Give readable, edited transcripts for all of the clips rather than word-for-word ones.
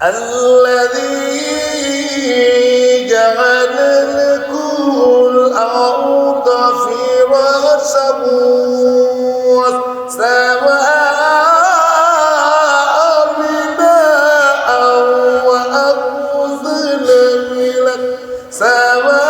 الذي جعل لكم الأرض فراشا والسماء بناء وأنزل من السماء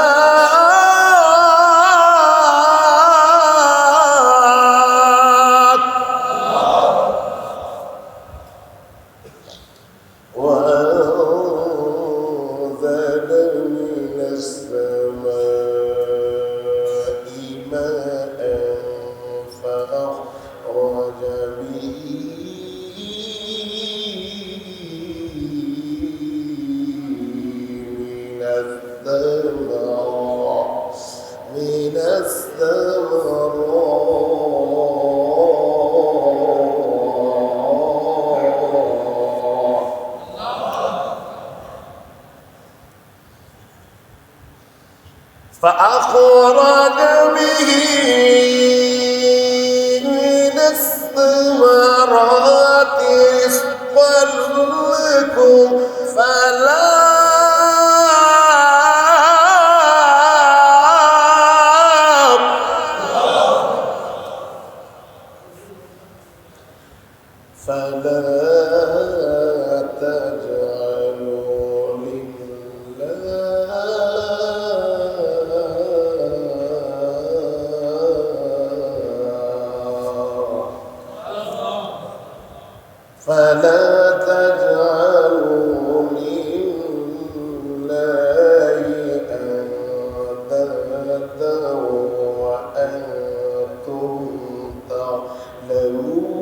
من الثمرات فأخرج به من الثمرات رزقا لكم فلا تجعلوا فلا تجعلوا لله أندادا وأنتم تعلمون.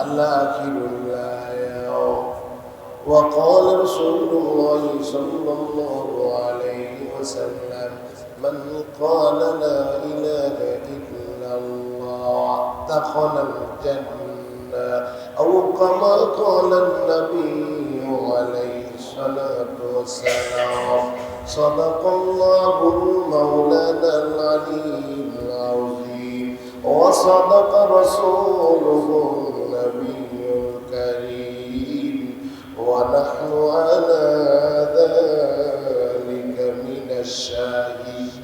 الآخر الآية. وقال رسول الله صلى الله عليه وسلم من قال لا إله إلا الله دخل الجنة أو كما قال النبي عليه الصلاة والسلام. صدق الله مولانا العلي العظيم وصدق رسوله النبي الكريم ونحن على ذلك من الشاهدين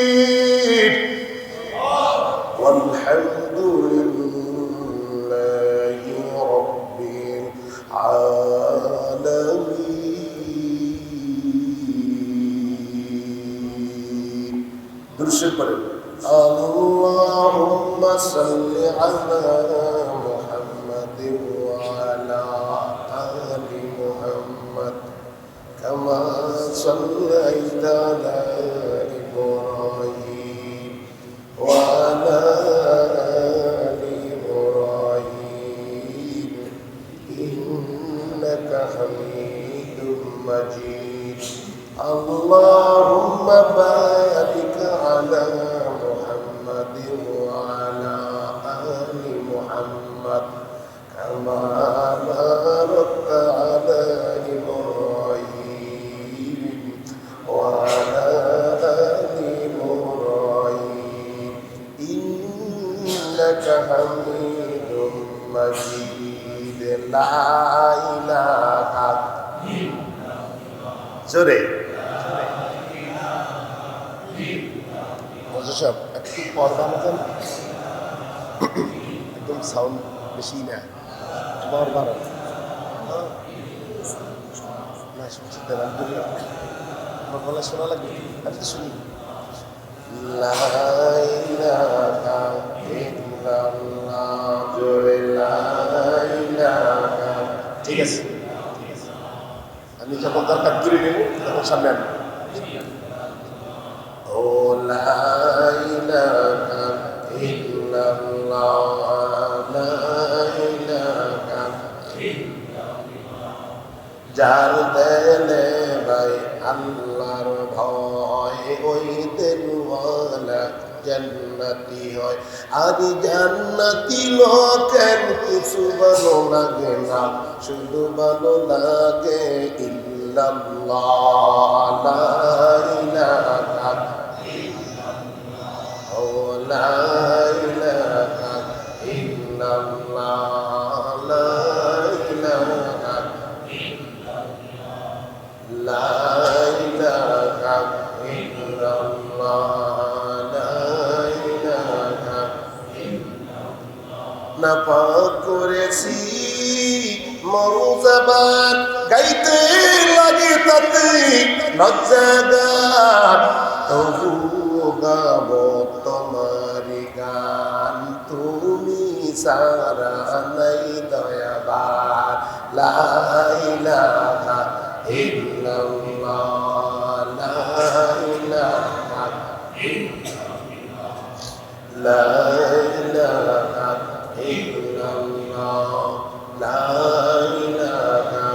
والساكنين والحمد لله رب العالمين. درشد পড়েন اللهم صل على محمد وعلى آل محمد كما صليت على إبراهيم وعلى آل إبراهيم إنك حميد مجيد. اللهم بارك على محمد وعلى آل محمد كما باركت على إبراهيم وعلى آل إبراهيم إنك حميد مجيد. لا إله إلا الله. সব একটু পর্দা মতন একদম সাউন্ড বেশি না পর্দা না শুনছি দেবেন আমার গলা শোনা লাগবে আমি তো শুনি লা ইলাহা ইল্লাল্লাহ জোরে লা ইলাহা। ঠিক আছে আমি যখন দরকার দূরে নেব তখন সামনে আনবো। لا إله إلا الله لا إله إلا الله. যার দেলে ভাই আল্লাহর ভয় ওই দিলওয়ালা জান্নাতি হয়। আর জান্নাতি লোকের কিছু ভালো লাগে না, শুধু ভালো লাগে ইল্লাল্লাহ লা ইলাহা ও লা ইলাহা ইল্লাল্লাহ লা ইলাহা লা ইলাহা ইল্লাল্লাহ নাপাক করেছি মরুজাবান গাইতে লাগে তাতে লজ্জাগান, তবুও গাব তোমারি গান, তুমি সারা নাই দয়াবান। লা ইলাহা ইল্লাল্লাহ লা ইলাহা লা ইলাহা ইল্লাল্লাহ লা ইলাহা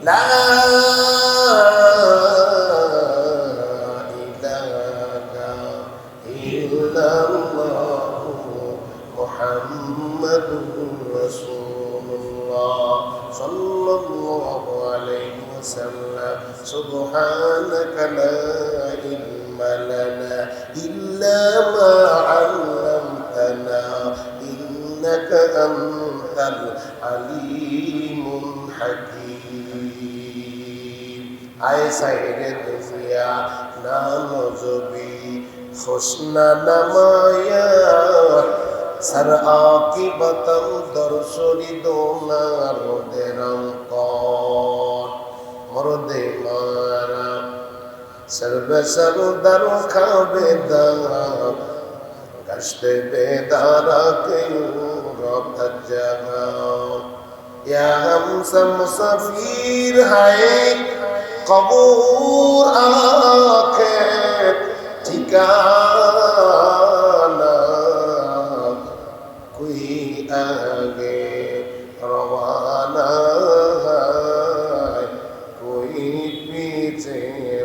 লা ইলাহা ইল্লাল্লাহ মুহাম্মাদুর রাসূলুল্লাহ সাল্লাল্লাহু আলাইহি ওয়াসাল্লাম। সুবহানাকা লা ইলমা লানা ইল্লা মা 'allamtana ইন্নাকা আনতাল আলীমুল হাকীম। আয় সাইরে দুনিয়া না নজবি খুশনা নামায়া সর আকিবতম দরসরি দোনার দেরম কর মরদে মারা সর্বে সরদার খাবে দার গশতে বেদারা কে রত জাগাও ইয়া হামসা মুসাফির হায় কবর আখির ঠিকানা কোই আগে রওয়ানা কোই পিছে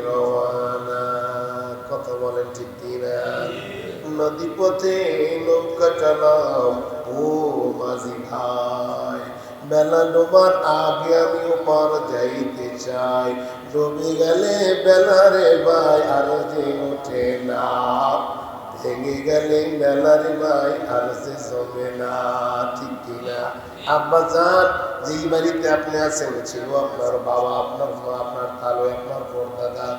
রওয়ানা। কথা বলেন ঠিক কিনা? নদী পথে নৌকা চালাম ও মাঝি ভাই, বেলা ডোবার আগে আমি ওপার যাইতে চাই, ডুবে গেলে বেলারে ভাই আর যে ওঠে না, ভেঙে গেলে বেলারে ভাই আর যে জমে না। ঠিক কিনা? আব্বা জান যেই বাড়িতে আপনি আছেন ছিল আপনার বাবা, আপনার মা, আপনার খালু, আপনার পরদাদা,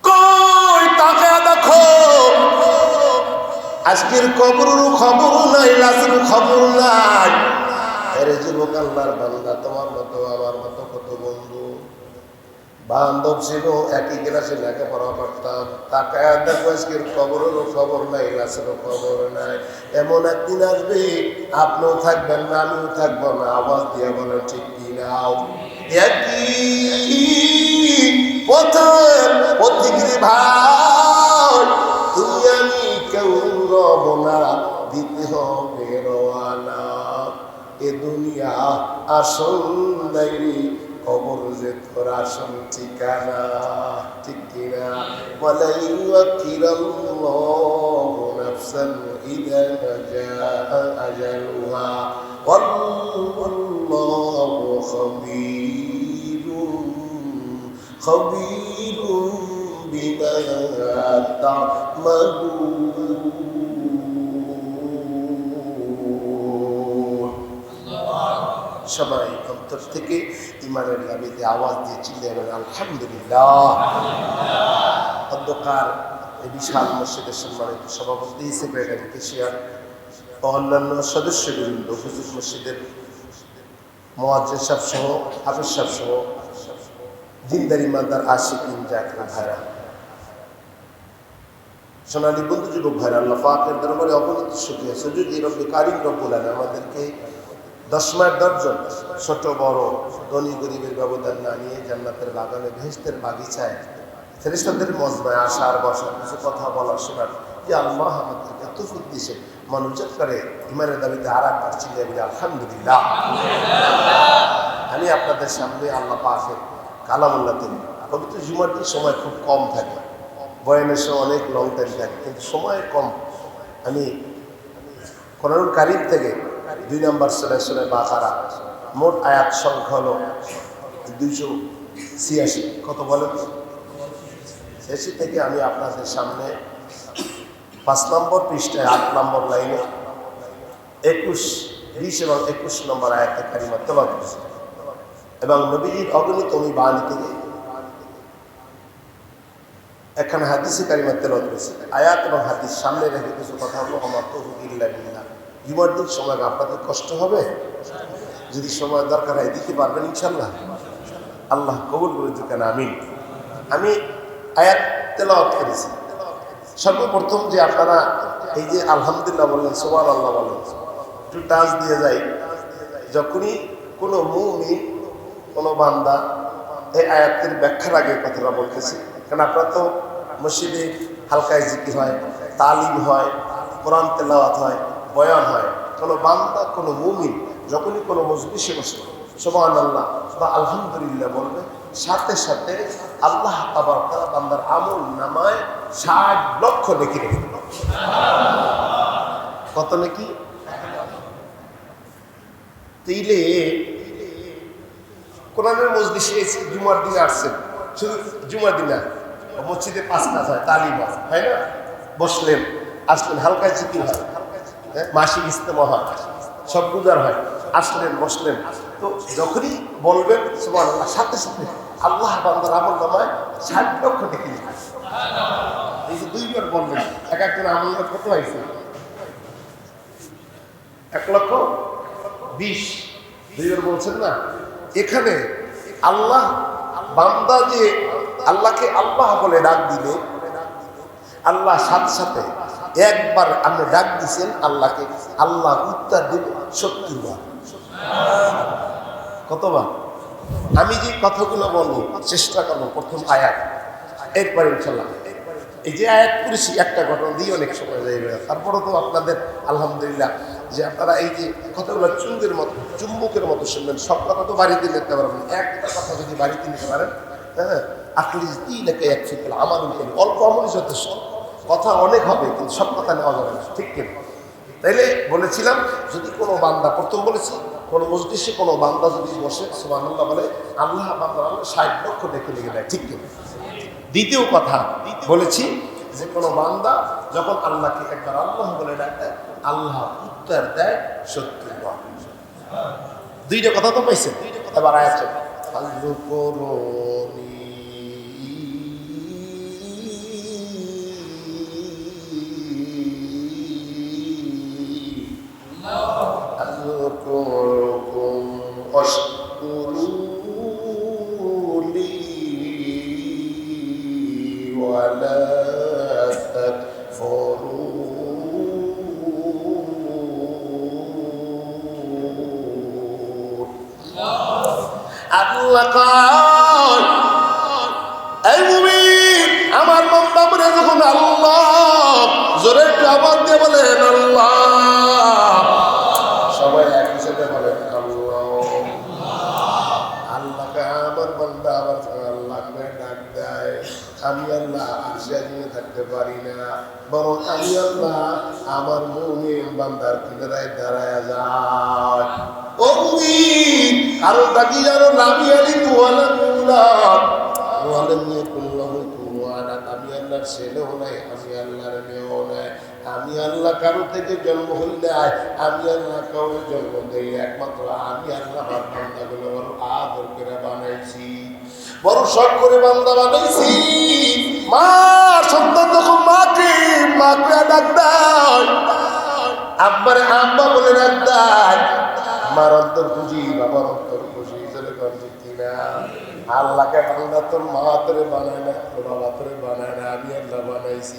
কই টাকা দেখো আজকের কবরের খবর নাই, লাশের খবর নাই। আরে যুবক আল্লাহর বান্দা, তোমার মতো আমার মতো কত বন্ধু বান্ধব ছিল, একই ক্লাসে লেখাপড়া করতাম, তাকায় দেখো আজকের কবরেরও খবর নাই, লাশেরও খবর নাই। এমন একদিন আসবে আপনিও থাকবেন না, আমিও থাকবো না। আওয়াজ দিয়ে বলো ঠিক কিনা? একই পথের পথিকরি ভাই, তুমি আমি কেউ রব না, দিতে হবে রওয়ানা। এ দুনিয়া আসল ডাইরি, কবর যে তোর আসল ঠিকানা। ঠিক কিনা? ওয়ালা ইউআখিরাল্লাহু নাফসান ইযা জাআ আজালুহা ওয়াল্লাহু খবীরুম বিমা তা'মালুন। সবাই অন্তর থেকে ইমানের দাবিতে আওয়াজ দিয়ে চিল্লিয়ে বলেন আলহামদুলিল্লাহ। অন্ধকার এই বিশাল মসজিদের সম্মানিত সভাপতি, সেক্রেটারি, কেশিয়ার ও অন্যান্য সদস্যবৃন্দ, হুজুর মসজিদের মুয়াজ্জিন সাহেব সহ, হাফেজ সাহেব সহ, দিনদার ইমানদার আশিকিন জাকির ভাইরা, সোনালী বন্ধু, যুবক ভাইরা, আল্লাহ পাকের দরবারে অগণিত শুকরিয়া সুজুদি রব্বি কারীম রব্বুল আলামিন আমাদেরকে 10 মাস 10 জন ছোট বড় ধনী গরিবের ব্যবধান না নিয়ে জান্নাতের বাগানে বেহেশতের বাগিচায় ফেরেশতাদের মজমায় আসার বসার, কিছু কথা বলার শোনার যে আল্লাহ আমাদেরকে তৌফিক দিয়েছে। মানুষের করে ইমানের দাবিতে আর একবার চিল্লিয়ে বলি আলহামদুলিল্লাহ। আমি আপনাদের সামনে আল্লাহ পাকের কালামুল্লাহ থেকে। পবিত্র জুমার দিন সময় খুব কম থাকে, বয়ানের সময় অনেক লং টাইম থাকে, কিন্তু সময় কম। আমি কোরআনুল কারীম থেকে 2 নম্বর সূরা বাকারা মোট আয়াত সংখ্যা হলো 286। কত বলেন? 86 থেকে আমি আপনাদের সামনে 5 নম্বর পৃষ্ঠায় 8 নম্বর লাইনে 21, 20 এবং 21 নম্বর আয়াতে কারিমা তেলাওয়াত করেছি এবং নবীজির অগণিত বাণী থেকে এখানে হাদিসে কারিমা তেলাওয়াত করেছি। আয়াত এবং হাদিস সামনে রেখে কিছু কথা হলো আমার তৌফিক ইল্লা বিল্লাহ। জুমার দিন সময় আপনাদের কষ্ট হবে, যদি সময় দরকার হয় দিতে পারবেন ইনশাল্লাহ। আল্লাহ কবুল করে দিতেন, আমিন। আমি আয়াত তেলাওয়াত করেছি। সর্বপ্রথম যে আপনারা এই যে আলহামদুলিল্লাহ বললেন, সুবহানাল্লাহ বললেন, একটু টাচ দিয়ে যাই। যখনই কোনো মুমিন, কোনো বান্দা এই আয়াতের ব্যাখ্যার আগে কথাটা বলতেছি, কারণ আপনারা তো মসজিদে হালকায় জিকির হয়, তালিম হয়, কোরআন তেলাওয়াত হয়, বয়ান হয়। কোনো বান্দা, কোনো মুমিন যখনই কোনো মজলিসে বসে সুবহানাল্লাহ বা আলহামদুলিল্লাহ বলবে, সাথে সাথে আল্লাহ তাবারক ওয়া তাআলা বান্দার আমল নামায় 60 লক্ষ নেকি রেখে। কত নেকি? তাইলে কোরআনের মজলিসে জুমার দিনে আসছেন, শুধু জুমার দিনে মসজিদে 5 কাজ হয়, তালিম হয় না? বসলেন, আসলেন, হালকা জিকির হয়, মাসিক ইজতেমা হয়, সব গুজার হয়, আসলেন, বসলেন। তো যখনই বলবেন সুবহানাল্লাহ, সাথে সাথে আল্লাহ বান্দার আমল নামায় 60 লক্ষ নেকি। এই যে 2 বার বললেন, এক একজন আমল কত হয়েছে? 1,20,000। 2 বার বলছেন না? এখানে আল্লাহ বান্দা যে আল্লাহকে আল্লাহ বলে ডাক দিলে, আল্লাহ সাথে সাথে একবার আপনি ডাক দিচ্ছেন আল্লাহকে, আল্লাহ উত্তর দিবে 70 বার। কতবার? আমি যে কথাগুলো বলবো চেষ্টা করবো প্রথম আয়াত, এরপরে ইনশাল্লাহ এই যে আয়াত করেছি একটা ঘটনা দিয়ে অনেক সময় যাইবে। তারপরে তো আপনাদের আলহামদুলিল্লাহ যে আপনারা এই যে কথাগুলো চুম্বকের মতো শুনবেন, সব কথা তো বাড়িতে নিতে পারবেন। একটা কথা যদি বাড়িতে নিতে পারেন, হ্যাঁ, আটলিস্ট 3 লেখে 1 ফিকল আমার অল্প আমলই যথেষ্ট। কথা অনেক হবে কিন্তু সব কথা নেওয়া যাবে না, ঠিক কিনা? তাইলে বলেছিলাম, যদি কোনো বান্দা, প্রথম বলেছি কোনো মজলিসে কোনো বান্দা যদি বসে সুবহানাল্লাহ বলে, আল্লাহ বান্দার 60 লক্ষ নেকি লিখে দেয়, ঠিক কিনা? দ্বিতীয় কথা বলেছি যে কোনো বান্দা যখন আল্লাহকে একবার আল্লাহ বলে ডাকে, আল্লাহ উত্তর দেয় 70 বার। 2টা কথা তো পাইছেন। এবার আয়াত আল্লাহ কয়, এই মুমিন আমার বান্দা বলে যখন আল্লাহ, জোরে একটু আওয়াজ দিয়ে বলেন আল্লাহ, সবাই একই সাথে বলেন আল্লাহ। আল্লাহকে আমার বান্দা আবার আল্লাহকে ডাক দেয়। আমি আল্লাহ আশা নিয়ে থাকতে পারি না, বরং আমি আল্লাহ আমার মুমিন বান্দার কিনারায় দাঁড়ায় যায়। ও মুমিন, কারণ তাকে জানো নামি আলী তুয়ালা কুলাম ওয়ালাম ইয়াকুল্লাহু কুফুয়ান। আমি আল্লাহর ছেলেও নাই, আমি আল্লাহর মেয়েও নাই। আমি আল্লাহ কারো থেকে জন্ম হই নাই, আমি আল্লাহ কারো জন্ম দেই। একমাত্র আমি আল্লাহ আমার বান্দাগুলো বড় আদর করে বানাইছি, বড় শখ করে বান্দা বানাইছি। মা সন্তান যখন মাকে ডাক দেয়, আব্বারে আব্বা বলে ডাক দেয়, মার অন্তর খুশি, বাবার অন্তর খুশি। আল্লাহকে বান্দা তোর মা তোরে বানায় না, তোর বাবা তোরে বানায় না, আমি আল্লাহ বানাইছি।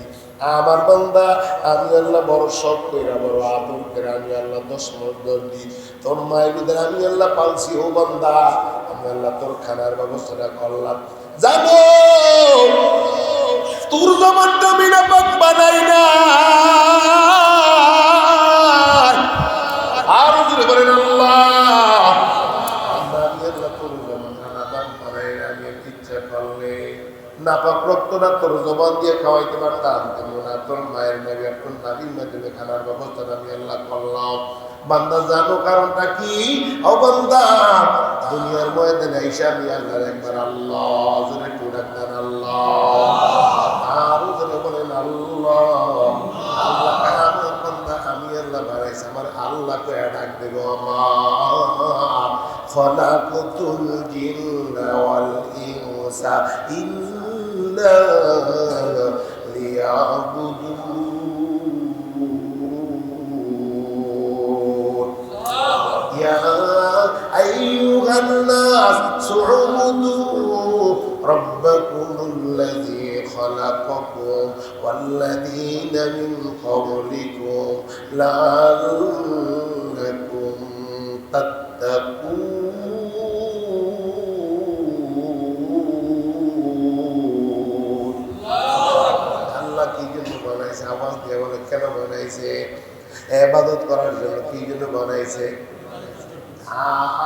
আমার বান্দা আমি আল্লাহ বড় শখ কইরা, বড় আদর করে আমি আল্লাহ 10 মাস 10 দিন তোর মায়ের আমি আল্লাহ পালছি। ও বান্দা, আমি আল্লাহ তোর খানার ব্যবস্থাটা করলাম। জানো তোর জমানটা মিনা পাক বানাই না। আর জোরে বলেন আল্লাহ, আমি আল্লাহ তোর জমান খানা পাক বানাই না। আমি করলে নাপাক রক্তটা তোর জবান দিয়ে খাওয়াইতে পারতাম, কিন্তু না, তোর মায়ের নাবি আর তোর নাবির মাধ্যমে খানার ব্যবস্থাটা আমি আল্লাহ করলাম। বান্দা জানো কারণটা কি? ও বান্দা, দুনিয়ার ময়দানে আইসা আমি আল্লাহর একবার আল্লাহ জোরে একটু ডাকতেন, আল্লাহ, আরো জোরে বলেন আল্লাহ। আল্লাহ আমার বান্দা আমি আল্লাহ বানাইছি, আমার আল্লাহকে ডাক দেব, আমার খলাকুতুল জিন্না ওয়াল ইনসা ইল্লা লিয়াবুদুন। ইয়া আইয়ুহান নাস উবুদু রাব্বাকুমুল্লাযী খালাকাকুম ওয়াল্লাযীনা মিন ক্বাবলিকুম লাআল্লাকুম তাত্তাকুন। আল্লাহ কি জন্য বানাইছে? আওয়াজ দিয়ে বলে কেন বানাইছে? ইবাদত করার জন্য। কি জন্য বানাইছে?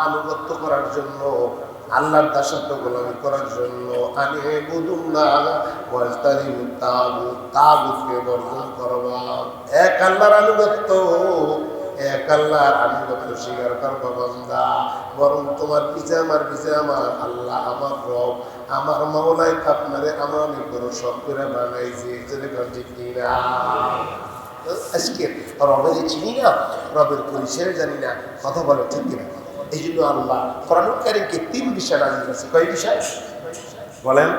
আনুগত্য করার জন্য, আল্লাহর দাসত্ব গোলামি করার জন্য। আনিবুদুল্লাহ ওয়াজতানিবুত তাগুত, তাগুতকে বর্জন করবা। এক আল্লাহর আনুগত্য, এক আল্লাহর আনুগত্য স্বীকার করবা বান্দা। বরং তোমার পিছে আমার আল্লাহ, আমার রব, আমার মাওলাই আপনারে আমার অনেক বড় শখ করে বানাইছে। ঠিক কিনা? আজকে রবের চিনি না, রবের পরিচয় জানি না, কথা বলে ঠিক কিনা? এই জন্য আল্লাহ কোরআনুল কারীমকে 3 বিষয় নাজিল করেছে। কয় বিষয় বলেন?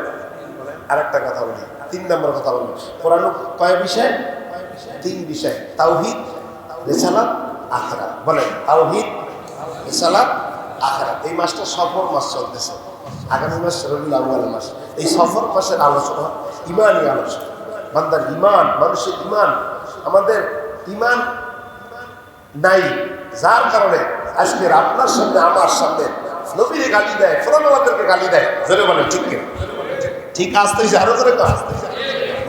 আরেকটা কথা বলি, 3 নম্বর কথা বলি। কোরআন কয় বিষয়? 3 বিষয়। তাওহীদ, রিসালাত, আখিরাত। বলেন তাওহীদ, রিসালাত, আখিরাত। এই মাসটা সফর মাস চলতেছে, আগামী মাস রবিউল আউয়াল মাস। এই সফর মাসের আলোচনা ঈমানি আলোচনা, বান্দার ঈমান, মানুষের ঈমান। আমাদের ঈমান নাই, যার কারণে আজকের আপনার সামনে আমার সামনে নবীরে গালি দেয়, ফোরানওয়ালাদেরকে গালি দেয়। জোরে বলেন ঠিক কিনা? ঠিক আসতে আরো করে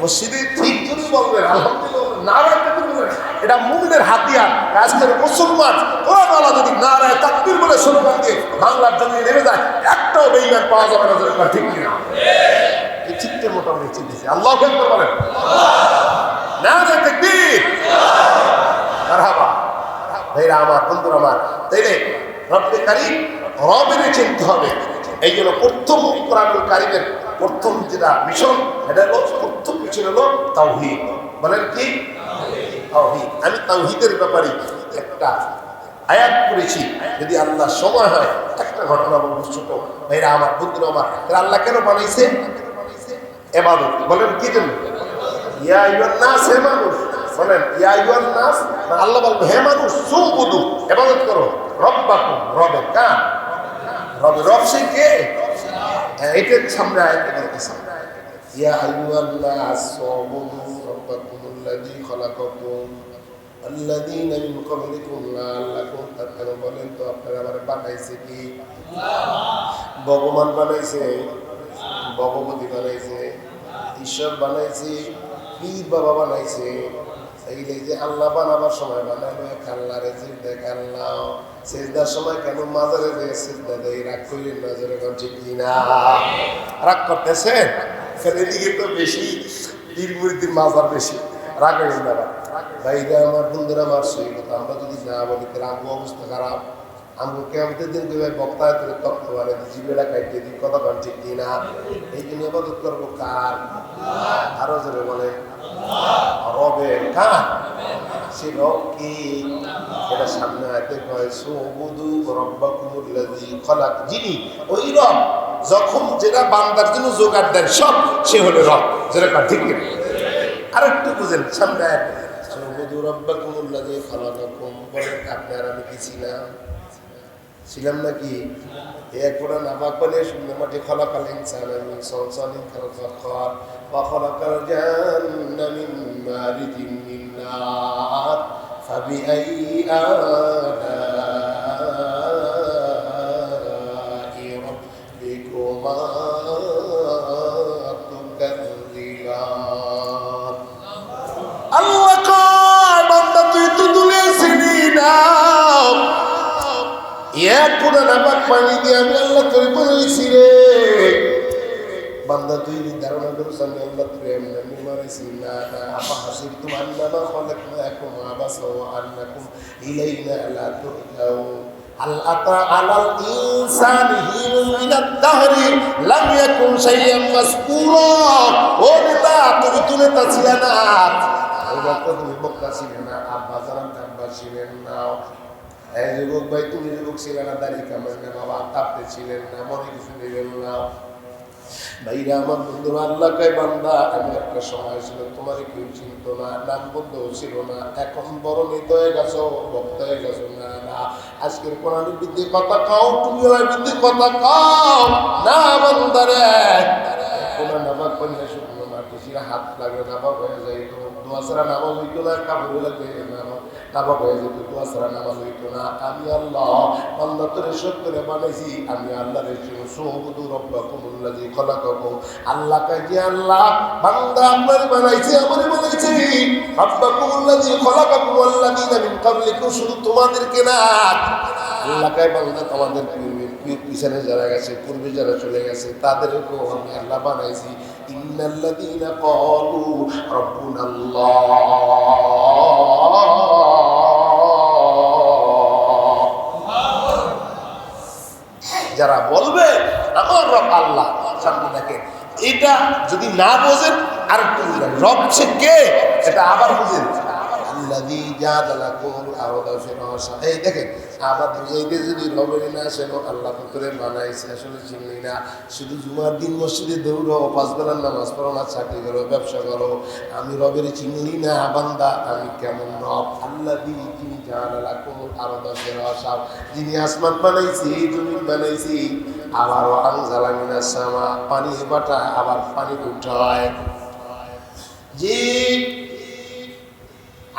মসজিদে ঠিক যদি বলবেন আলহামদুলিল্লাহ, নারায় তাকবীর বলেন, এটা মুমিনের হাতিয়ার। আজকের মুসলমান ফোরানওয়ালা যদি নারায় তাকবীর বলে স্লোগান দিয়ে বাংলার জমিনে নেমে যায়, একটাও বেঈমান পাওয়া যাবে না। জোরে ঠিক কিনা? এই চিত্তে মোটামুটি চিন্তেছে। আল্লাহু আকবার বলেন, নারায় তাকবীর, মারহাবা। ভাইরা আমার, বন্ধুরা আমার, তাইলে রব্বে কারীম, রবের চিনতে হবে। এই জন্য প্রথম কোরআনুল কারীমের প্রথম যেটা মিশন, এটা হলো প্রথম মিশন হলো তাওহীদ। বলেন কি? তাওহীদ। আমি তাওহীদের ব্যাপারে একটা আয়াত করেছি, যদি আল্লাহ সময় হয় একটা ঘটনা বলবো ছোট। ভাইরা আমার, বন্ধুরা আমার, আল্লাহ কেন বানাইছে? ইবাদত। বলেন কি জন্য? ইয়া আইয়ুহান নাস, হে মানুষ। বলেন ইয়া আইয়ুহান নাস, আল্লাহ বলবে হে মানুষ, সুবুদু, ইবাদত করো, রব্বাকুম, রবের। কার? রবের। রব সে কে? এটার সামনে আয়াত বলতেছে, ইয়া আইয়ুহান নাস সুবুদু রাব্বাকুমুল্লাযী খালাকাকুম আল্লাযীনা মিন ক্বাবলিকুম লাআল্লাকুম তাত্তাকুন। বলেন তো আপনারা আমারে বানাইছে কি? ভগবান বানাইছে, ভগবতী বানাইছে, ঈশ্বর বানাইছে, পীর বাবা বানাইছে। এই যে আল্লাহ বানাবার সময় বানাইলো এক আল্লাহরে, সিজদা আল্লাহ, সিজদার সময় কেন মাজারে যে সিজদা দেয়? রাগ করলেন না? জোরে কোন ঠিক কিনা? রাগ করতেছেন? এদিকে তো বেশি পীর মুরিদের মাজার বেশি, রাগ হইলেন না। ভাইরা আমার, বন্ধুরা আমার, সেই কথা আমরা যদি না বলি তাহলে আমগো অবস্থা খারাপ। আমগো কিয়ামতের দিন কেউ বক্তায় করে তথ্য মানে জীবেরা কাটিয়ে দিই, কথা কোন ঠিক কিনা? এই জন্য ইবাদত করবো কার? আরো জোরে বলে রবের। কার? সে রব কি? এটা সামনে আয়াতে কয় সুবুদু রাব্বাকুমুল্লাযী খালাক। যিনি, ওই রব যখন যেটা বান্দার জন্য জোগাড় দেন সব, সে হলো রব। যেটা ঠিক কিনা? আরেকটু বুঝেন, সামনে আয়াতে সুবুদু রাব্বাকুমুল্লাযী খালাকাকুম। বলেন আপনি আর আমি কি ছিলাম নাকি? এরপরে নাবাক বলে শূন্য মাটি খলাকাল ইনসানা মিন সালসালিন কাল-ফাখখার ওয়া খলাকাল জান্না মিন মারিজিন মিন নার ফাবিআইয়ি আলাই রাব্বিকুমা তুকাযযিবান। আল্লাহ কয় বান্দা তুই তো তুলেছিলি না, এক পুরা নাপাক পানি দিয়ে আমি আল্লাহ তোরে বানাইছি রে। বান্দা তুই ধারণা করছ আমি আল্লাহ তুই এমনি মারাইছি না না আপা হাসিবতুম আন্নামা খালাকনাকুম আবাসা ওয়া আন্নাকুম ইলাইনা লা তুরজাউন হাল আতা আলাল ইনসানি হিনুন মিনাদ দাহরি লাম ইয়াকুন শাইআন মাযকুরা। ও নেতা তুমি নেতা ছিলে না, ওই বক্তা তুমি বক্তা ছিলে না, আব্বা জানান আব্বা ছিলেন না, এই যুবক ভাই তুমি যুবক ছিলে না, দাড়ি কামাই না বাবা তাপতে ছিলেন না, মনে কিছু নেবেন না। ভাইরা আমার বন্ধু আল্লাহ কয় বান্দা আমি একটা সময় ছিল তোমার কেউ চিনত না, নাম বন্ধু ছিল না, এখন বড় নেতা হয়ে গেছো, বক্তা হয়ে গেছো। না না, আজকের কোরআনের বিদ্যে কথা কাও, তুমি ওই বিদ্যে কথা কাও না বান্দারে। কোরআন নামাজ পড়লে শুকনো মাটির হাত লাগলে নামাজ হয়ে যাইত, দোয়া ছাড়া নামাজ হইতো না, কাপড় লাগবে নামাজ হয়ে যেত, দোয়া ছাড়া নামাজ হইতো না। আমি আল্লাহ বান্দা তোরে সত্যরে বানাইছি, আমি আল্লাহর জন্য সুবুদু রব্বাকুমুল্লাযী খলাকাকুম। আল্লাহ কাজী আল্লাহ বান্দা আপনার বানাইছে, আমারে বানাইছে, রব্বাকুমুল্লাযী খলাকাকুম ওয়াল্লাযীনা মিন ক্বাবলিকুম, শুধু তোমাদেরকে না। আল্লাহ কায় বান্দা তোমাদের পিছনে যারা গেছে, পূর্বে যারা চলে গেছে, তাদেরকেও আমি আল্লাহ বানাইছি। ইন্নাল্লাযীনা ক্বালু রাব্বুনাল্লাহ, যারা বলবে আমার রব আল্লাহ, সামনে দেখেন। এটা যদি না বোঝেন আর রব সে কে এটা আবার বুঝেন। আল্লাযী জাআলা লাকুমুল আরদা ফিরাশা, এই দেখেন আবার বুঝাইতে যদি রবের না আসেন, আল্লাহ করে বানাইছে আসলে চিনলি না। শুধু জুমার দিন মসজিদে দৌড়ো, পাঁচ বেলার নামাজ পড়ো না, চাকরি করো, ব্যবসা করো, আমি রবের চিনলি না বান্দা, আমি কেমন রব। আল্লাযী জাআলা লাকুমুল আরদা ফিরাশা, যিনি আসমান বানাইছি, জমিন বানাইছি, আবার আনজালা মিনাস সামা, পানি বাটা আবার পানি উঠায়। জি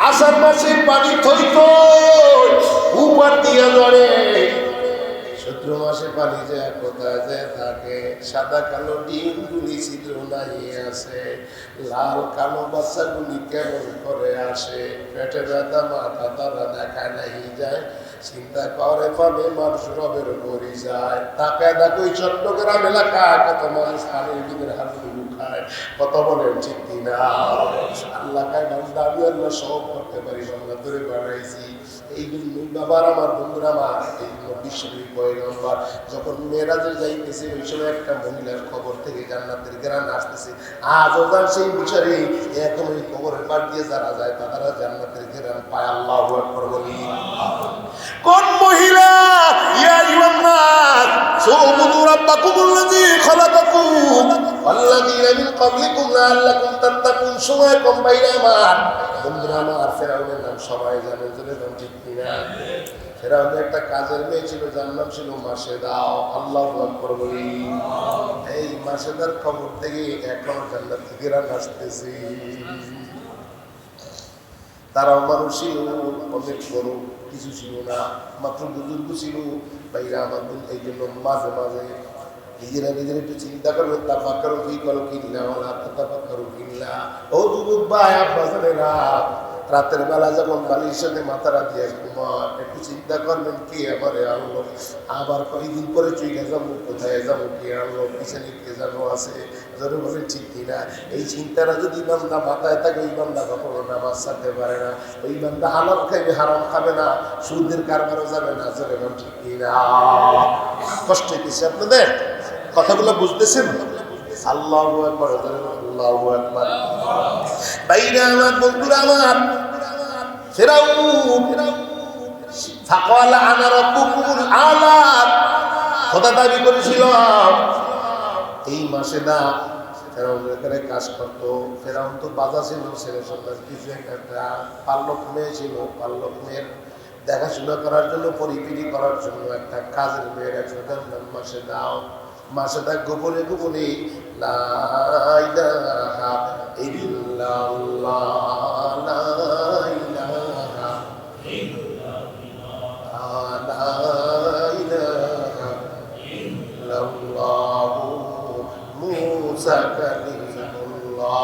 আষাঢ় মাসে পানি থইত উপর দিয়া ধরে, চৈত্র মাসে পানি যায় কোথায় যায় থাকে, সাদা কালো ডিমগুলি ছিদ্র নাই আছে, লাল কালো বাচ্চাগুলি কেমন করে আসে, পেটে ব্যথা মাথা তারা দেখা নাই যায়, চিন্তা করে পাবে মানুষ রবের উপরই যায়। তাকে দেখো চট্টগ্রাম এলাকায় কত মানুষ পানির ভিতরে হাতগুলো খায়, কত বলেন ঠিক কিনা। আল্লাহ কায় বান্দা আমি আল্লাহ সব করতে পারি, বাংলা ধরে বানাইছি। এই জন্য বাবার আমার বন্ধুরা আমার, এই জন্য বিশ্বনবী পয়গম্বর যখন মেরাজে যাইতেছে, ওই সময় একটা মহিলার খবর থেকে জান্নাতের গ্রান আসতেছে। আজও যার সেই বিচারে এখন ওই খবরের পাশ দিয়ে যারা যায় তারা জান্নাতের গ্রান পায়। আল্লাহু আকবার বলি। কোন মহিলা? ইয়া আইয়ুহান নাস সুবুদু রাব্বাকুমুল্লাযী খলাকাকুম ওয়াল্লাযীনা মিন ক্বাবলিকুম লাআল্লাকুম তাত্তাকুন। সময় কম ভাইরা আমার, বন্ধুরা আমার, ফেরাউনের নাম সবাই জানেন, জোরে নাম ঠিক কিনা? ফেরাউনের একটা কাজের মেয়ে ছিল, যার নাম ছিল মাসেদা। আল্লাহু আকবার বলি। এই মাসেদার খবর থেকে এখন জান্নাত থেকে রান আসতেছে। তারাও মানুষ ছিল, অনেক বড় কিছু ছিল না, মাত্র বুজুর্গ ছিল ভাইরা আমার। এই জন্য মাঝে মাঝে নিজেরা একটু চিন্তা করবে, তাফাক্কারু ফী খালকিল্লাহ ওয়া লা তাতাফাক্কারু ফিল্লাহ। ও যুবক ভাই আব্বাসানেরা, রাতের বেলা যখন বালির সাথে মাথারা দিয়ে ঘুমান, একটু চিন্তা করবেন কে আমারে আনলো, আবার কয়েকদিন পরে চুইলা যাবো, কোথায় যাবো, কে আনলো, পিছনে কে জানো আছে, জোরে বলেন ঠিক কিনা? এই চিন্তাটা যদি বান্দা মাথায় থাকে, ওই বান্দা কখনো নামাজ ছাড়তে পারে না, ওই বান্দা হালাল খাইবে, হারাম খাবে না, সুদের কারবারও যাবে না, জোরে বলেন ঠিক কিনা? কষ্ট হইতেছে আপনাদের? কথাগুলো বুঝতেছেন? আল্লাহু আকবার, আল্লাহু আকবার। ভাইরা আমার, বন্ধুরা আমার, ফিরাউন ফাকালা আনা রাব্বুকুমুল আ'লা, খোদা দাবি করেছিল। এই মাসেদা ফেরাউনের ঘরে কাজ করত। ফেরাউন তো বাজা ছিল, ছেলে সন্তান কিছু একটা পাল্লক মেয়ে ছিল, পাল্লক মেয়ের দেখাশোনা করার জন্য, পরিপিটি করার জন্য একটা কাজের মেয়ের একজন নাম মাসেদা। মাসেদা গোপনে গোপনে লা ইলাহা ইল্লাল্লাহ, লা ইলাহা ইল্লাল্লাহ, লা ইলাহা ইল্লাল্লাহ মুসা কালিমুল্লাহ,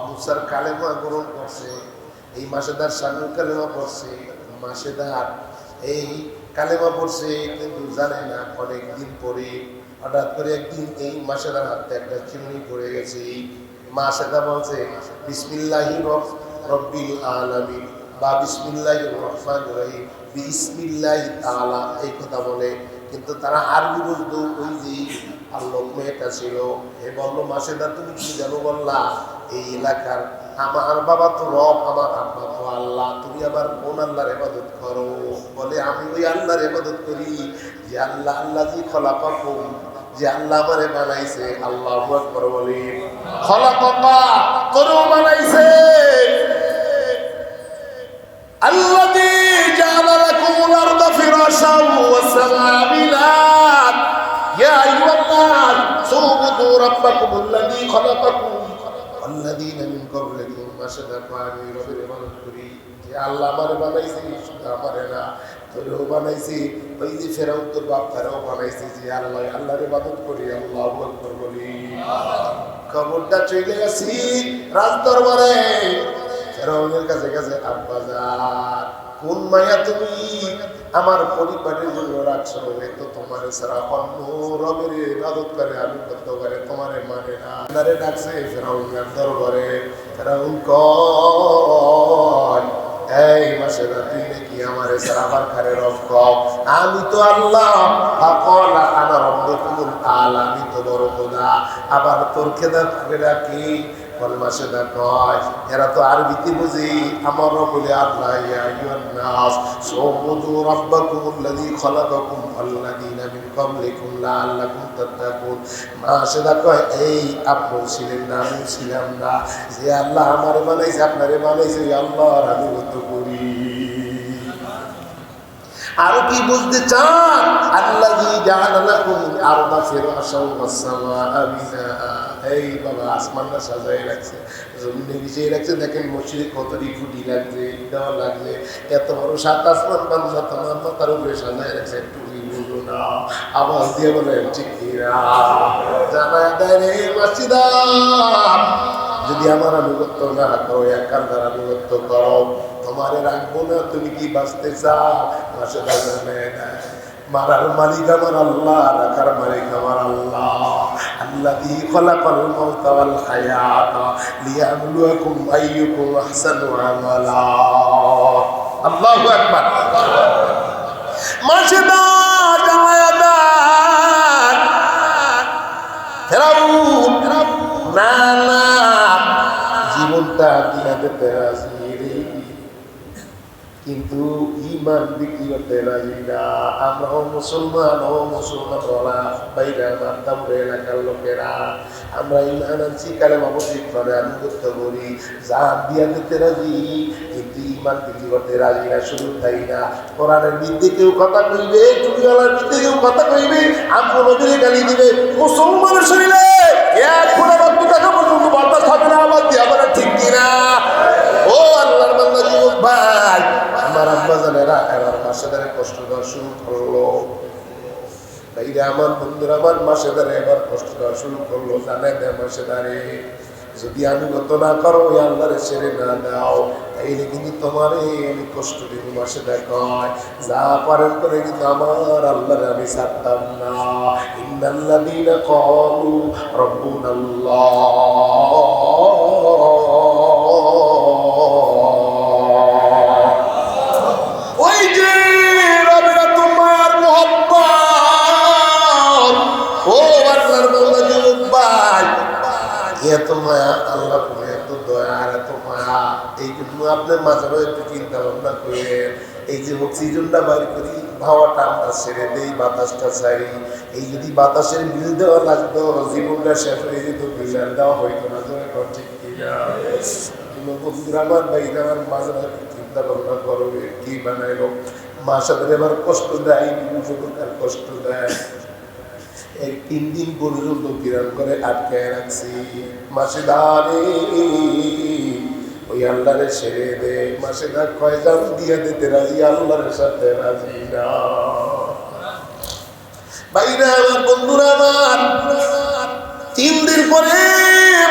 মুসার কালেমা গ্রহণ করছে। এই মাসেদার স্বামীর কালেমা পড়ছে। মাসেদার এই কালেমা পড়ছে, কিন্তু জানে না অনেকদিন পরে হঠাৎ করে একদিন এই মাসেদার হাতে একটা চিমনি পড়ে গেছে। মাসেদা বলছে বিসমিল্লাহির রব্বিল আলামিন বা বিসমিল্লাহির রহমানির রহিম বিসমিল্লাহি তাআলা এই কথা বলে, কিন্তু তারা আরবি বুঝতো। ওই যে আল্লাহ মেয়েটা ছিল, এ বললো মাসেদা তুমি কি জানো বললা এই এলাকার আমার বাবা তো রব, আমার আব্বা তো আল্লাহ, তুমি আবার কোন আল্লাহর ইবাদত করো? বলে আমি ওই আল্লাহর ইবাদত করি যে আল্লাহ আল্লাযী খলাকাকুম, যে আল্লাহ আমারে বানাইছে। আল্লাহু আকবার বলি। খলাকাকা তোরও বানাইছে। আল্লাযী জাআলা লাকুমুল আরদা ফিরাশান ওয়াস সামাআ বিনাআন ইয়া আইয়ুহান-নাস উবুদু রাব্বাকুমুল্লাযী খলাকাকুম ওয়াল্লাযীনা মিন ক্বাবলিকুম মাশাআল্লাহ। আমি রবের ইবাদত করি যে আল্লাহ আমারে বানাইছে, শুধু আমারে না তোরেও বানাইছি। ওই যে ফেরাউন তোর বাপ তারাও বানাইছে যে আল্লাহ আল্লাহর ইবাদত করি। আল্লাহু আকবার বলি। খবরটা চলে গেছি রাজ দরবারে। ফেরাউনের কাছে কাছে আব্বাজান কোন মায়া তুমি আমার পরিবারের জন্য রাখছো? তো তোমার ছাড়া অন্য রবের ইবাদত করে আমি করতে পারে তোমারে মানে না। আল্লাহরে ডাকছে ফেরাউনের দরবারে। ফেরাউন কয় এই মাসেদা তুই নাকি আমারে ছাড়া আবার কারে রব কও? আমি তো আল্লাহ। ফাকালা আনা রাব্বুকুমুল আ'লা, আমি তো বড় খোদা। আবার তোর খেদমত করে রাখি। বলে মাসেদা কয় এরা তো আরবিতে বুঝি। আমার বলে আল্লাহ ইয়া আইয়ুহান-নাস উবুদু রাব্বাকুমুল্লাযী খলাকাকুম ওয়াল্লাযীনা মিন ক্বাবলিকুম লাআল্লাকুম তাত্তাকুন। মাসেদা কয় এই আপনি ছিলেন না, আমি ছিলাম না, যে আল্লাহ আমারে বানাইছে আপনারে বানাইছে, আল্লাহর আনুগত্য করি। আর কি বুঝতে চান? আল্লাযী জাআলা লাকুমুল আরদা ফিরাশান ওয়াস সামাআ বিনাআন। এই বাবা আসমানটা সাজায় রাখছে, জমিনে বিছিয়ে রাখছে। দেখেন মসজিদে কতটি খুঁটি লাগছে, দেওয়া লাগছে। এত বড় সাত আসমান বাংলা তোমার মাথার উপরে সাজায় রাখছে। তুমি বুঝো না, আওয়াজ দিয়ে বলেন ঠিক কিনা? জানায় দেয় রে মাসিদা যদি আমার আনুগত্য না করো, এক আল্লাহর আনুগত্য করো, তোমারে রাখবো না। তুমি কি বাঁচতে চাও? মাসেদা জানে না মারার মালিক আমার আল্লাহ, রাখার মালিক আমার আল্লাহ। আল্লাযী খলাকাল মাউতা ওয়াল হায়াতা লিয়াবলুয়াকুম আইয়ুকুম আহসানু আমালা। আল্লাহু আকবার। মাসেদা জানায়া দেন ফেরাউন না না জীবনটা দিয়া দিতে রাজি, কিন্তু ইমান বিক্রি করতে রাজি না। আমরাও মুসলমান, ও মুসলমান ওরা বাইরে মারতাম এলাকার লোকেরা। আমরা ইমান আনছি, কালেমা মসজিদ করে আনুগত্য করি, জান দিয়া দিতে রাজি, কিন্তু ইমান বিক্রি করতে রাজি না। শুধু তাই না, কোরআনের বিরুদ্ধে কেউ কথা কইবে, টুপিওয়ালার বিরুদ্ধে কেউ কথা কইবে, আমগো নবীরে গালি দিবে। মুসলমানের শরীরে এক ফোঁটা রক্ত টাকা পর্যন্ত বরদাস্ত হবে না। আবার দিয়ে আবার ঠিক কিনা? ও আল্লাহর বান্দা যুবক ভাই, আমার আব্বা জানেরা এবার মাসেদারে কষ্ট দেওয়া শুরু করলো। ভাইরা আমার বন্ধুরা আমার মাসেদারে এবার কষ্ট দেওয়া শুরু করলো। জানে দেয় মাসেদারে যদি আনুগত্য না করো, ওই আল্লাহরে ছেড়ে না দাও, তাইলে কিন্তু তোমারে আমি কষ্ট দিব। মাসেদা কয় যা পারেন করে, কিন্তু আমার আল্লাহরে আমি ছাড়তাম না। ইন্নাল্লাযীনা ক্বালু রাব্বুনাল্লাহ, ওই যে রবেরা তোমার মোহাব্বত। ও আল্লাহর বান্দা যুবক ভাই, এত মায়া আল্লাহ করে, এত দয়া আর এত মায়া। এই জন্য আপনার মাঝে মাঝে একটু চিন্তা ভাবনা করেন। এই যে অক্সিজেনটা বাইর করি, হাওয়াটা আমরা ছেড়ে দেই, বাতাসটা ছাড়ি। এই যদি বাতাসের বিল দেওয়া লাগতো, জীবনটা শেষ হয়ে যেত, বিল দেওয়া হইতো না। ঠিক কিনা? বন্ধুরা আমার ভাইরা আমার মাঝে মাঝে চিন্তা ভাবনা করো, কি বানাইলো। মাসাদের এবার কষ্ট দেয়, বিভিন্ন প্রকার কষ্ট দেয়। এই 3 দিন পর্যন্ত বিরাম করে আটকে রাখছি। মাসেদারে ওই আল্লাহরে ছেড়ে দে। মাসেদা কয়জাম দিয়ে দিতে রাজি, আল্লাহর সাথে রাজি না। ভাইরা আমার বন্ধুরা আমার 3 দিন পরে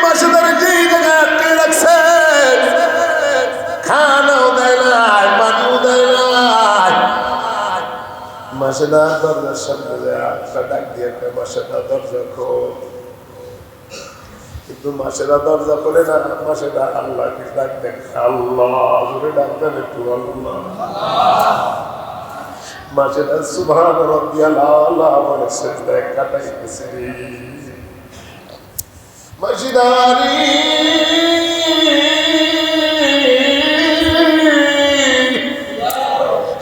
মাসেদারে যেই জায়গায় আটকে রাখছে, খানাও দেয় নাই, পানিও দেয় নাই। মাসেদা দরজার সামনে যায় আশা ডাক দিয়ে মাসেদা দরজা খোল, কিন্তু মাসেরা দরজা করে না, মাসেরা আল্লাহকে ডাক দেন, আল্লাহ জোরে ডাক দেন একটু, আল্লাহ। মাসেরা সুবহান রাব্বিয়াল আলা বলে সিজদায় কাটাইতেছে রে। মাসিদারি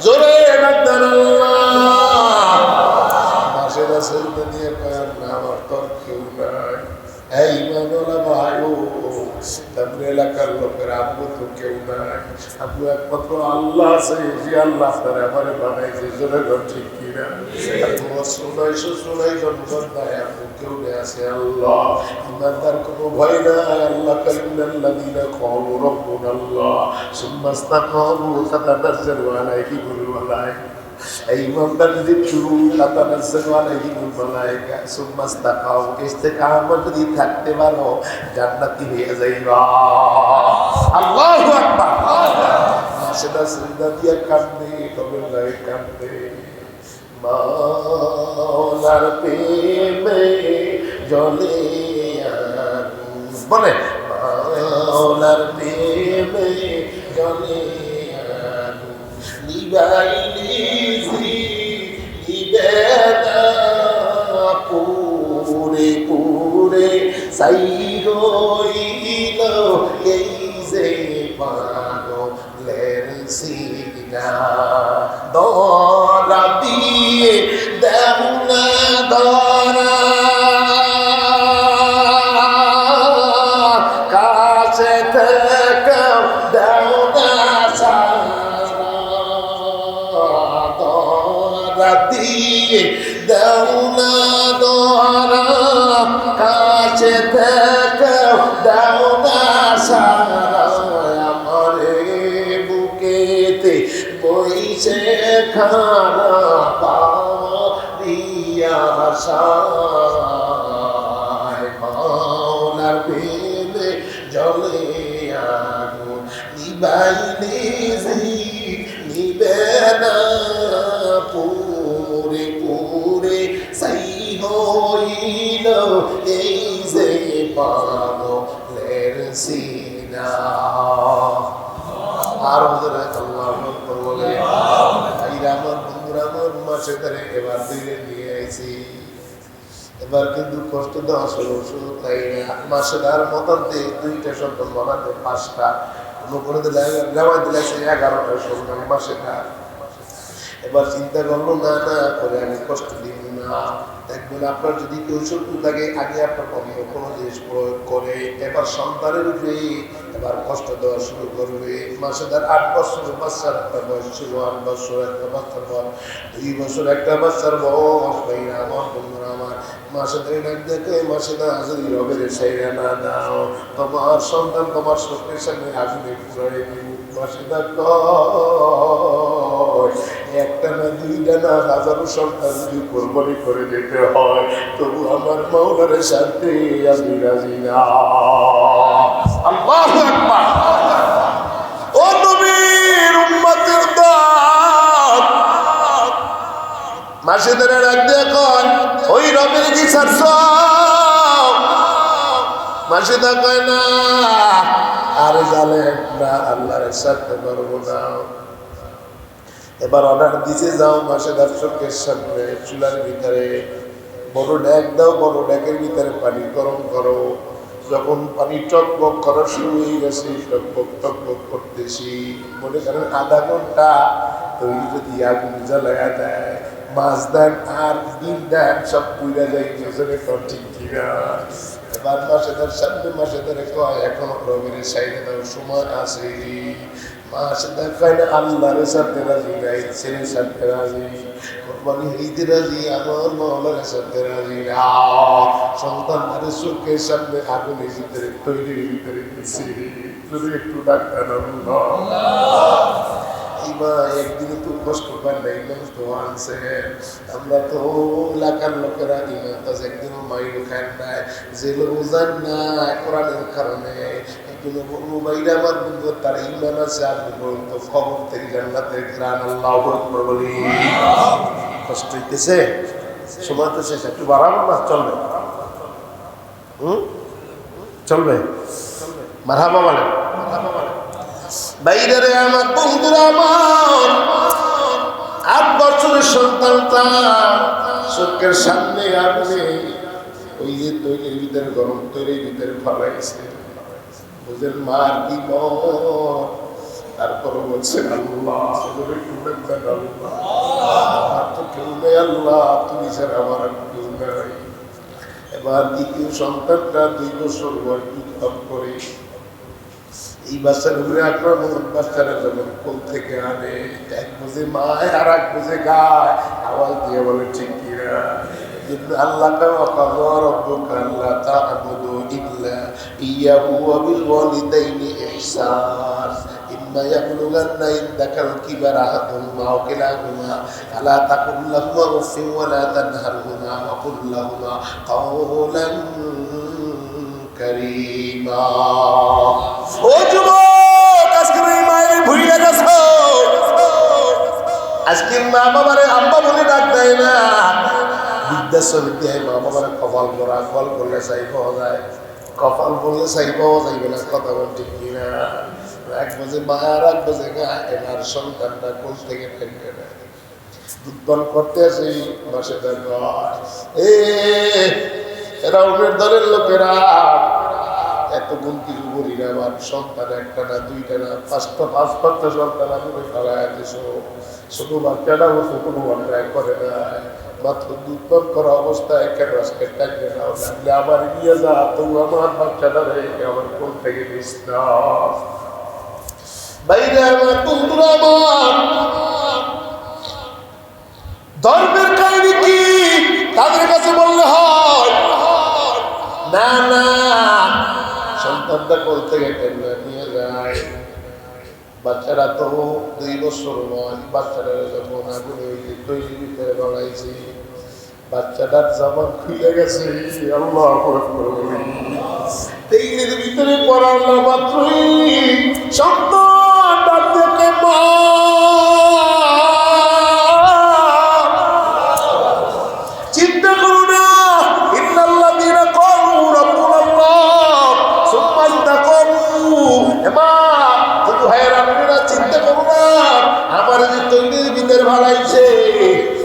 জোরে ডাক দেন আল্লাহ। মাসেরা সিজদা দিয়ে কয় না, আমার তোর কেউ নাই। এই মানলা ভাইও, তারপরে এলাকার লোকের আব্বু তো কেউ নাই, আব্বু একমাত্র আল্লাহ আছে, যে আল্লাহ তারা আমার বানাইছে, জোরে ঘর ঠিক কিনা? আব্বু কেউ নেই, আছে আল্লাহ। ইমানদার কোনো ভয় নাই, আল্লাহ কাল্লাযীনা ক্বালু রাব্বুনাল্লাহ সুম্মা ইসতাকামু তাতানাজ্জালু আলাইহিমুল মালায়েকা। এই ইমানদার যদি তাতানাজ্জালু আলাইহিমুল মালায়েকা সুম্মা ইসতাকামু, ইস্তেকামত যদি থাকতে পারো জান্নাতি হয়ে যাইবা। আল্লাহু আকবার। সেটা সিজদা দিয়ে কাঁদে, কবর গায়ে কাঁদে, মাওলার প্রেমে জ্বলে আগুন, বলে মাওলার প্রেমে জ্বলে আগুন, নিবাইলি নিবে না, পুরে পুরে সাই হইল এই যে পাগলের সিনা। দরা দিয়ে দেও না দরা, কাছে থেকেও দেও না সারা। দরা দিয়ে দেও না দরা, কাছে থেকেও দেও না সারা। আমারে বুকেতে বইছে খানা পাওয়া আশায়, মাওলার প্রেমে জ্বলে আগুন, নিবাইলে নিবে না, পুরে পুরে সাই হইল এই যে পাগলের সিনা। আর ওদের আল্লাহ বলে, ভাইরা আমার, বন্ধুরা আমার, মাসে ধরে এবার দিলে নিয়ে আইছি। এবার কিন্তু কষ্ট দেওয়া শুরু তাই না। মাসে আর মতান্তে 2টা শব্দ মনাতে 5টা, কোনো দিলে 11টা শব্দ মাসে। এবার চিন্তা করলো না না করে আমি কষ্ট দিব না। দেখবেন আপনার যদি কেউ শত্রু থাকে, আগে আপনার অন্য কোনো জিনিস প্রয়োগ করে, এবার সন্তানের উপরে এবার কষ্ট দেওয়া শুরু করবে। মাসেদার 8 বছর বাচ্চার একটা বয়স ছিল, 8 বছর একটা বাচ্চার বয়স, 2 বছর একটা বাচ্চার বয়স। ভাইরা আমার, বন্ধুরা আমার, মাসেদার ডাক দেখে, মাসেদা যদি রবের সাইরা না দাও, তোমার সন্তান তোমার চোখের সামনে আসবে পুরাই দিব। মাসেদা একটা না 2টা না 1000 সন্তান যদি কোরবানি করে যেতে হয়, তবু আমার মাওলার সাথে আমি রাজি না। আল্লাহু আকবার। ও নবীর উম্মতের দল, মাসেদের ডাক দিয়ে কয়, ওই রবের কি ছাড়ছ? মাসেদা কয় না, আরে জানে না, আল্লাহর সাথে পারবো না। এবার অর্ডার দিতে যাও, মাসে দর্শকের সামনে চুলার ভিতরে বড় ড্যাক দাও, বড় ড্যাকের ভিতরে পানি গরম করো। যখন পানি টকবক করা শুরু হয়ে গেছে, টকবক করতেছি, মনে করেন আধা ঘন্টা তৈরি যদি আগুন জ্বালায়া দেয়, মাছ দেন আর ডিম দেন, সব পুড়া যায় গেছে, ঠিক কিনা? এবার মাসেদার সামনে মাসেদারে কয়, এখন রবির সাইডে দাও, সময় আছে। মাসেদা কয় না, আল্লাহর সাথে রাজি নাই, ছেলের সাথে রাজি, কোরবানি হইতে রাজি, আমার মাওলার সাথে রাজি না। সন্তানদের চোখের সামনে আগুনের ভিতরে, তৈরির ভিতরে যদি একটু ডাক্তার মা একদিনে তো কষ্ট পান না, ইমান তো আনছেন। আমরা তো এলাকার লোকেরা ইমান তো একদিনও মাইল খান নাই, জেল বোঝান না কোরআনের কারণে। একদিনও বলবো বাইরে আমার বন্ধু তার ইমান আছে, আপনি বলুন তো খবর থেকে জান্নাতের গ্রান আল্লাহ আকবার বলি। কষ্ট হইতেছে, সময় তো শেষ, একটু বাড়াবো না? চলবে? চলবে? মারহাবা বলেন। বাইরে আমার বন্ধুরা, আমার 8 বছরের সন্তানটা চোখের সামনে আপনি ওই যে তৈরির ভিতরে, গরম তৈরির ভিতরে ফলাইছে, বুঝেন মার কি মন। তারপরে বলছে আল্লাহ, আল্লাহ তুমি ছাড়া আমার কেউ নাই। এবার দ্বিতীয় সন্তানটা 2 বছর বয়স করে এই বাচ্চার উপরে আক্রমণ। বাচ্চারা যখন কোল থেকে আনে, এক বুঝে মায় আর এক বুঝে গায়, আওয়াজ দিয়ে বলে ঠিক কিনা। আল্লাহ আল্লাহ তা'বুদু ইল্লা ইয়াহু ওয়া বিল ওয়ালিদাইনি ইহসান ইম্মা ইয়াবলুগান্না ইনদাকাল কিবারা আহাদুহুমা আও কিলাহুমা ফালা তাকুল লাহুমা উফফিন ওয়া লা তানহারহুমা ওয়া কুল লাহুমা কাওলান কারীমা। ও যুবক, আজকে এই মায়ের ভুইলা গেছো। আজকে মা বাবারে আব্বা বলে ডাক দেয় না। বিদ্যাশ্রবিদ্যায় মা বাবার কপাল করা, কল করলে চাই পাওয়া যায়, কপাল বললে চাই পাওয়া যাইবে না। কথা বল ঠিক কিনা? 1 বাজে মা আর 1 বাজে গা। এবার সন্তানটা কোল থেকে ফেলবে না, দুধপান করতে আসে মাসে তার রাউন্ডের দলের লোকেরা এত গুণ কিছু বলি না। আমার সন্তান 1টা না 2টা না 5টা সন্তান আমি ফেলায় দিস। ছোট বাচ্চাটাও কোনো বাচ্চায় করে না, মাত্র দুধপান করা অবস্থায় কেন আজকে টাইমে নাও লাগলে আমার নিয়ে যা, তবু আমার বাচ্চাটা রেখে আমার কোল থেকে নিস না। বাইরে আমার বন্ধুরা, আমার ধর্মের কাহিনী কি তাদের কাছে বললে হয় না? না, সন্তানটা কোল থেকে টেনে নিয়ে যায়। বাচ্চারা তো 2 বছর নয়। বাচ্চারা যখন আগুনে তৈরির ভিতরে বাড়াইছি, বাচ্চাটার জামা খুলে গেছে। আল্লাহ তৈরির ভিতরে পড়ানো মাত্রই সন্তান ডাক দেখে মা। চিন্তা করো না, ইন্নাল্লাযীনা ক্বালু রাব্বুনাল্লাহ সুম্মা ইসতাকামু। এমা শুধু হায়রানিরা চিন্তা করো না, আমার যে তৈরির ভিতরে ভালাইছে,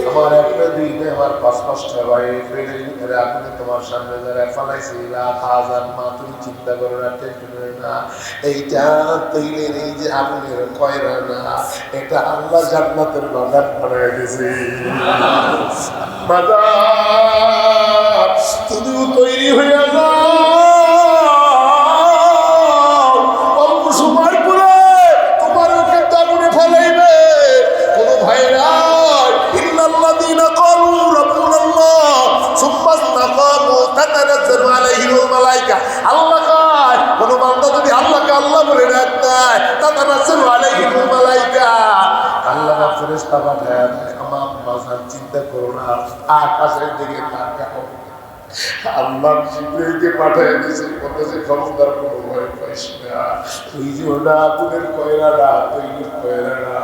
আমার 1টা 2টা আমার 5-5টা ভাই তৈরির ভিতরে আপনি তোমার সামনে যারা ফালাইছে হাজার মা, তুমি চিন্তা করো না, টেনশন না। এইটা তৈরির এই যে আগুনের কয়রা না, এটা আল্লাহ জান্নাতের বাগান বানায় দিয়েছে। বাজার তুমিও তৈরি হয়ে যাও, অল্প সময় পরে তোমারও কিন্তু আগুনে ফেলাইবে। কোনো ভয় নাই। ইন্নাল্লাযীনা ক্বালু রাব্বুনাল্লাহ সুম্মা ইসতাকামু তাতানাজ্জালু আলাইহিমুল মালায়েকা। আল্লাহ কয়, কোনো বান্দা যদি আল্লাহকে আল্লাহ বলে ডাক দেয়, তাতানাজ্জালু আলাইহিমুল মালায়েকা, আল্লাহ ফেরেশতা পাঠায়। আমার বাজার চিন্তা করো না, আকাশের দিকে তাকাও। আল্লাহ জিবরাইলকে পাঠিয়ে দিয়েছে, বলতেছে খবরদার কোনো ভয় পাইস না। ওই যে ওটা আগুনের কয়রাটা, তৈরির কয়রাটা,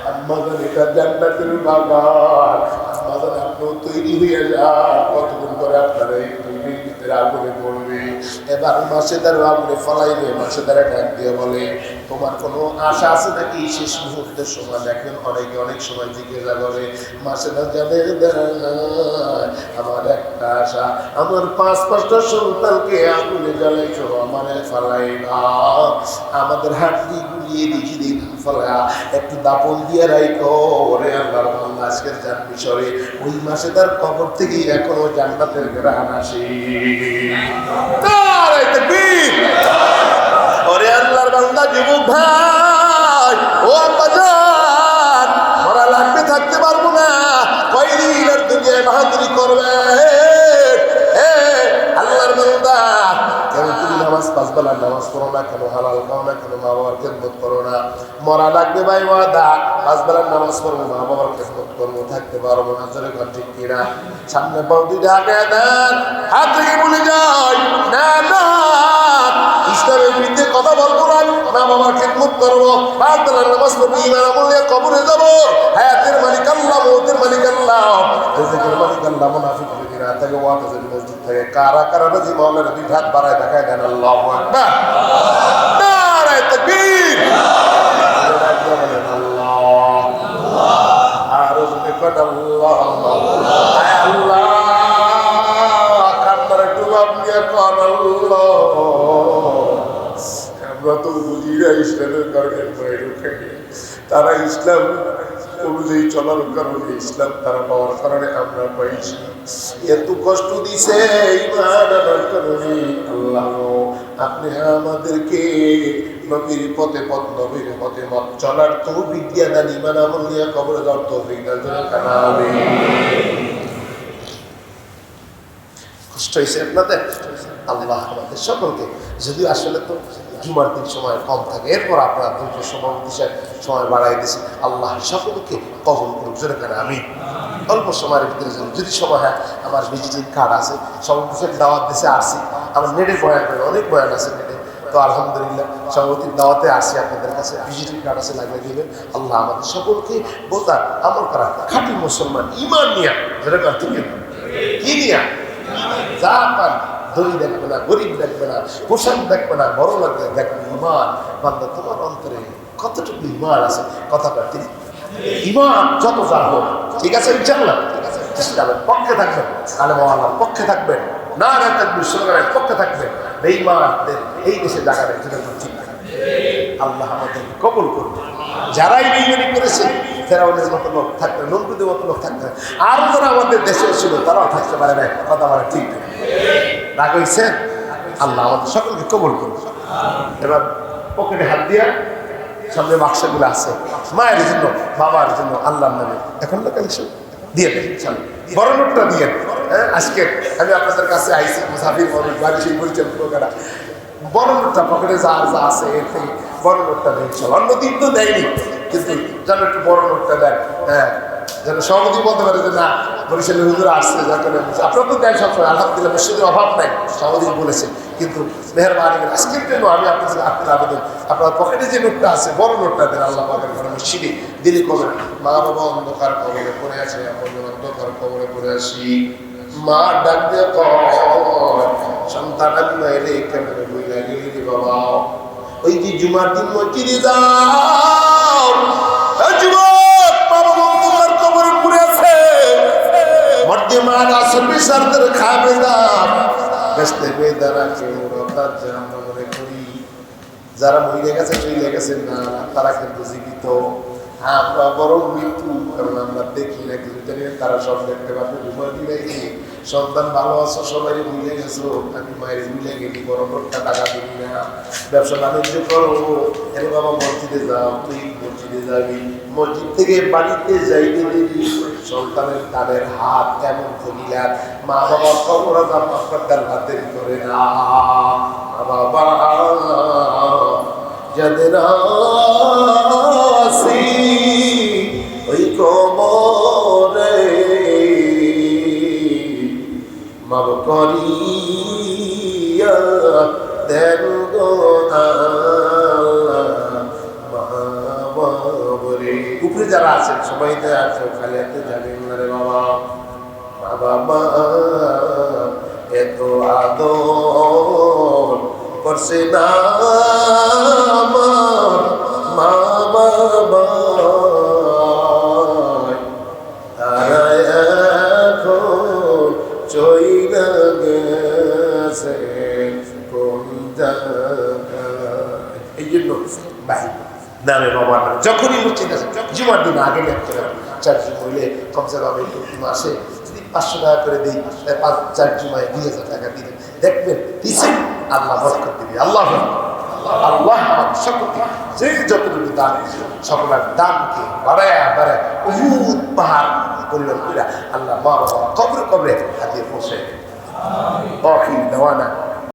আম্মাজান এটা জান্নাতের বাগান। আম্মাজান আপনিও তৈরি হয়ে যান। কতক্ষণ করে আপনারা এই তৈরির ভিতরে আগুনে পড়বে। এবার মাসেদার আগুনে ফলাইবে। মাসেদারা ডাক দিয়ে বলে, তোমার কোনো আশা আছে নাকি শেষ মুহূর্তের সময়? দেখেন অনেকে অনেক সময় জিজ্ঞাসা করে, মাসেদার জানের আমার একটা আশা, আমার 5-5টা সন্তানকে আগুনে জ্বালাইছো, আমার ফালাই না। আমাদের হাড্ডি গুলিয়ে দেখি দিন ফলা একটু দাপন দিয়ে রাইখো। ওরে আল্লাহর বান্দা, আজকের জান মিশরে ওই মাসেদার কবর থেকে এখনো জান্নাতের ঘ্রাণ আসে। ওরে আল্লাহর বান্দা, যুবক ভাই, ও আব্বাজান, মরা লাগবে, থাকতে পারবো না। কয়দিন আর দুনিয়ায় বাহাদুরি করবে? আল্লাহর বান্দা, কেন তুমি নামাজ 5 বেলা নামাজ পড়ো না কেন? হালাল খাও না কেন? মা বাবার খেদমত করো না? মরা লাগবে ভাই, ওয়াদা 5 বেলা নামাজ পড়বো, মা বাবার খেদমত করবো, থাকতে পারবো না। জোরে কর ঠিক কিনা? সামনে পাও 2টা আগে দেন, হাত থেকে বলে যাই না না, ইসলামের বিরুদ্ধে কথা বলবো না, মা বাবার খেদমত মনোযোগ করবো, 5 বেলার নামাজ পড়বো, ঈমান আমল নিয়ে কবরে যাবো। হায়াতের মালিক আল্লাহ, মউতের মালিক আল্লাহ, রিজিকের মালিক আল্লাহ। মুনাফিক যদি না থাকে, ওয়াতাজিল মসজিদ থেকে কারা কারা রাজি মাওলানা দুই হাত বাড়ায় দেখায় দেন আল্লাহু আকবার, নারায়ে তাকবীর, আল্লাহ আর যদি কোন আল্লাহ আল্লাহ কান্নার ডুবাব নিয়ে কোন আল্লাহ। আমরা তো বুঝি না ইসলামের কারণে বাইরে থাকি, তারা ইসলাম অনুযায়ী চলার কারণে, ইসলাম তারা পাওয়ার কারণে আমরা পাইছি। এত কষ্ট দিছে ঈমান আনার কারণে। আল্লাহ আপনি আমাদেরকে নবীর পথে নবীর পথে মত চলার তৌফিক দিয়া দেন, ঈমান আমল নিয়ে কবরে যাওয়ার তৌফিক দেন। কষ্ট হয়েছে আপনাদের? আল্লাহ আমাদের সকলকে, যদিও আসলে তো জুমার দিন সময় কম থাকে, এরপর আপনারা ধৈর্য সময় বাড়াই দিয়েছে। আল্লাহ সকলকে কবুল করুক, জোরে কেন আমি। অল্প সময়ের ভিতরে যদি সময় হয়, আমার ভিজিটিং কার্ড আছে, সভাপতির দাওয়াত দেশে আসছি, আমার নেটে বয়ান করে, অনেক বয়ান আছে নেটে, তো আলহামদুলিল্লাহ সভাপতির দাওয়াতে আসছি আপনাদের কাছে, ভিজিটিং কার্ড আছে, লাগিয়ে দিবেন। আল্লাহ আমাদের সকলকে বোঝার আমল করা খাঁটি মুসলমান ঈমান নিয়া, জোরে কেন ঠিক কি নিয়া, যা পান ধনী দেখবে না, গরিব দেখবে না, পোশাক দেখবে না, বড় লাগবে দেখবে ঈমান। বান্দা তোমার অন্তরে কতটুকু ঈমান আছে, কথাটা ঠিক। ঈমান যত যা হোক, ঠিক আছে ইনশাআল্লাহ, ইসলামের পক্ষে থাকবেন, আলেম ওলামার পক্ষে থাকবেন, নারায়ে তাকবীর স্লোগানের পক্ষে থাকবেন, বেঈমানদের এই দেশে জায়গা দেয় ঠিক। আল্লাহ আমাদেরকে কবুল করবে। যারাই বেঈমানি করেছে, ফেরাউনের মতো লোক থাকবে, নমরুদের মতো লোক থাকবে, আর যারা আমাদের দেশে ছিল তারাও থাকতে পারে না, কথা বলা ঠিক রাগ হয়েছে। আল্লাহ আমাদের সকলকে কবুল করবে। এবার পকেটে হাত দিয়া সামনে বাক্সগুলো আছে, মায়ের জন্য, বাবার জন্য, আল্লাহর নামে এখন না কালেকশন দিয়ে দেন, বড় নোটটা দিয়ে। হ্যাঁ, আজকে আমি আপনাদের কাছে আইসি মুসাফির মানুষ, বাড়ি সেই পরিচালক লোকেরা, বড় নোটটা পকেটে যা যা আছে এর থেকে বড় নোটটা দেন। অন্যদিন তো দেয়নি, কিন্তু যেন একটু বড় নোটটা দেন। হ্যাঁ, যেন সভাপতি বলতে পারে যে না বরিশালের হুজুর আসছে, যার কারণে আপনারা তো দেন সবসময়, আলহামদুলিল্লাহ মসজিদের অভাব নাই, সভাপতি বলেছে। কিন্তু মেহরবানি আজকের জন্য আমি আপনাদের আপনার আবেদন, আপনার পকেটে যে নোটটা আছে বড় নোটটা দেন। আল্লাহ পাকের ঘরে মসজিদে দিলি কবর, মা বাবা অন্ধকার কবরে পড়ে আছে, আমরা অন্ধকার কবরে পড়ে আসি, মা ডাক দিয়ে সন্তান আমি মাইলে কেমন বইলা গেলি রে বাবা, ওই যে জুমার দিন মসজিদে যাও, যুবক বাবা অন্ধকার কবরে পড়ে আছে, মধ্যে মার আসল বিচারদের খাবে না, বেসতে বেদারা কেউ রতার যে আমরা মনে করি যারা মহিলা গেছে চলে গেছে না, তারা কিন্তু জীবিত, আমরা বরং মৃত্যু, কারণ আমরা দেখি না কিছু জানি না, তারা সব দেখতে পাবে। জুমার দিনে সন্তান ভালো আছো, সবাই ভুলে গেছো, আমি মায়ের ভুলে গেলি, বড় লোকটা টাকা দিবি না, ব্যবসা বাণিজ্য করো, এর বাবা মসজিদে যাও, তুই মসজিদে যাবি, মসজিদ থেকে বাড়িতে যাইতে দেরি, সন্তানের তাদের হাত এমন ধরিলা, মা বাবা খবর আপনার হাতে করে না, মা বাবা যাদের আসি ওই কবরে মাব করিয়া দেন গো বাবরে। উপরে যারা আছেন সবাই তো আছে, খালি হাতে যাবেন না রে বাবা, মা বাবা এত আদর করছে না মা বাবা, তারা এখন চইলা গেছে কোন জায়গায়। এই জন্য ভাই নামে বাবার নামে যখনই মসজিদ আছে, জুমার দিন আগে দেখতে হবে, 4 হইলে কমসে কম একটু মাসে যদি 500 টাকা করে দিই, 5-4 জুমায় 2000 টাকা দিলে দেখবেন দিচ্ছেন, আল্লাহ বরকত দিবে। আল্লাহ আল্লাহ আমাদের সকলকে যে যতটুকু দান সকলের দানকে বাড়ায় বহুত পাহাড় পরিবার করে আল্লাহ মা বাবা কবরে কবরে হাতিয়ে পৌঁছে দেওয়ানা।